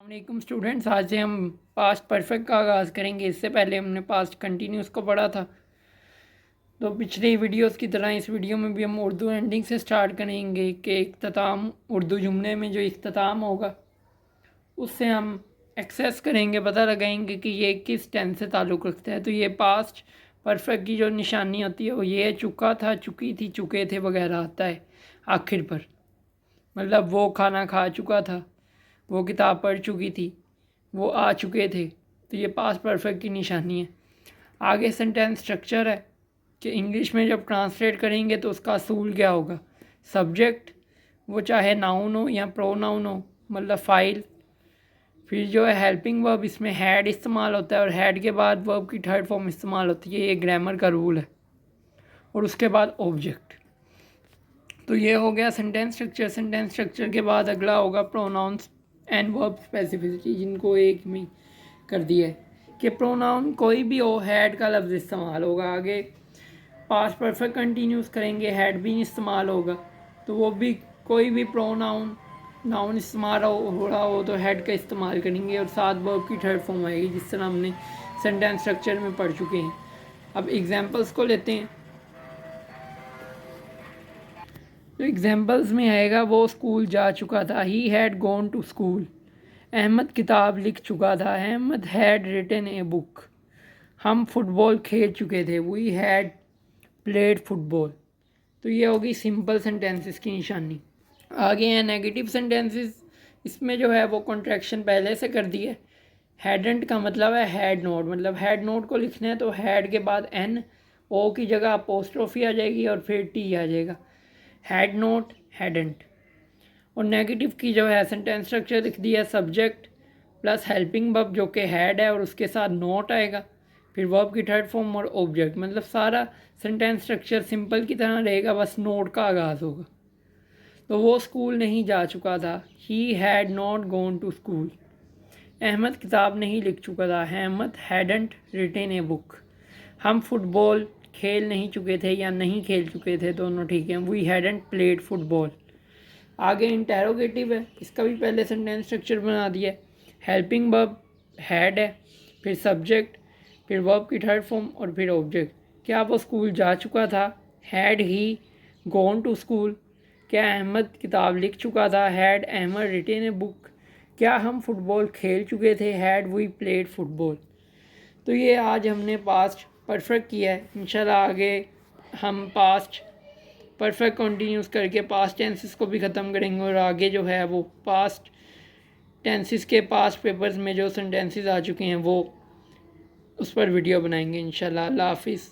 वालेकुम स्टूडेंट्स, आज से हम पास्ट परफेक्ट का आगाज़ करेंगे। इससे पहले हमने पास्ट कंटिन्यूस को पढ़ा था, तो पिछली वीडियोस की तरह इस वीडियो में भी हम उर्दू एंडिंग से स्टार्ट करेंगे कि इख्तिताम उर्दू जुमले में जो इख्तिताम होगा उससे हम एक्सेस करेंगे, पता लगाएंगे कि ये किस टेंस से ताल्लुक़ रखता है। तो ये पास्ट परफेक्ट की जो निशानी होती है वो ये है, चुका था, चुकी थी, चुके थे वगैरह आता है आखिर पर। मतलब वो खाना खा चुका था, वो किताब पढ़ चुकी थी, वो आ चुके थे। तो ये पास्ट परफेक्ट की निशानी है। आगे सेंटेंस स्ट्रक्चर है कि इंग्लिश में जब ट्रांसलेट करेंगे तो उसका असूल क्या होगा। सब्जेक्ट वो चाहे नाउन हो या प्रोनाउन हो, मतलब फ़ाइल। फिर जो है हेल्पिंग वर्ब, इसमें हैड इस्तेमाल होता है और हैड के बाद वर्ब की थर्ड फॉर्म इस्तेमाल होती है। ये ग्रामर का रूल है। और उसके बाद ऑब्जेक्ट। तो ये हो गया सेंटेंस स्ट्रक्चर। सेंटेंस स्ट्रक्चर के बाद अगला होगा प्रोनाउंस एंड वर्ब स्पेसिफिसिटी, जिनको एक में कर दिया है कि प्रोनाउन कोई भी हो, हैड का लफ्ज़ इस्तेमाल होगा। आगे पास्ट परफेक्ट कंटिन्यूस करेंगे, हैड भी इस्तेमाल होगा। तो वो भी कोई भी प्रोनाउन नाउन इस्तेमाल हो रहा हो तो हैड का इस्तेमाल करेंगे और साथ वर्ब की थर्ड फॉर्म आएगी, जिस तरह हमने सेंटेंस स्ट्रक्चर में पढ़ चुके हैं। अब एग्जांपल्स को लेते हैं। तो एग्जांपल्स में आएगा, वो स्कूल जा चुका था, he had gone to school. Ahmad किताब लिख चुका था, Ahmad had written a book. हम फुटबॉल खेल चुके थे, वी हैड प्लेड फुटबॉल। तो ये होगी सिंपल सेंटेंसेस की निशानी। आगे हैं नेगेटिव सेंटेंसेस। इसमें जो है वो कॉन्ट्रैक्शन पहले से कर दी है। हैडेंट का मतलब है हैड नोट, मतलब हैड नोट को लिखना है तो हैड के बाद एन ओ की जगह अपोस्ट्रोफी आ जाएगी और फिर टी आ जाएगा। Had note, hadn't. और नेगेटिव की जो है सेंटेंस स्ट्रक्चर लिख दिया, सब्जेक्ट प्लस हेल्पिंग वर्ब जो कि हैड है और उसके साथ नोट आएगा, फिर वर्ब की थर्ड फॉर्म और ऑब्जेक्ट। मतलब सारा सेंटेंस स्ट्रक्चर सिंपल की तरह रहेगा, बस नोट का आगाज़ होगा। तो वो स्कूल नहीं जा चुका था, he had not gone to school. Ahmad किताब नहीं लिख चुका था, Ahmad hadn't written a book. हम फुटबॉल खेल नहीं चुके थे या नहीं खेल चुके थे, दोनों ठीक हैं, वी हैडेंट प्लेड फुटबॉल। आगे इंटेरोगेटिव है, इसका भी पहले सेंटेंस स्ट्रक्चर बना दिया है। हेल्पिंग वर्ब हैड है, फिर सब्जेक्ट, फिर वर्ब की थर्ड फॉर्म और फिर ऑब्जेक्ट। क्या वो स्कूल जा चुका था, had he gone to school. क्या अहमद किताब लिख चुका था, had Ahmad written a book. क्या हम फुटबॉल खेल चुके थे, हैड वी प्लेड फुटबॉल। तो ये आज हमने पास्ट परफेक्ट किया है। इंशाल्लाह आगे हम पास्ट परफेक्ट कंटिन्यूस करके पास्ट टेंसेस को भी ख़त्म करेंगे और आगे जो है वो पास्ट टेंसेस के पास्ट पेपर्स में जो सेंटेंसेस आ चुके हैं वो उस पर वीडियो बनाएंगे इंशाल्लाह। अल्लाह हाफिज़।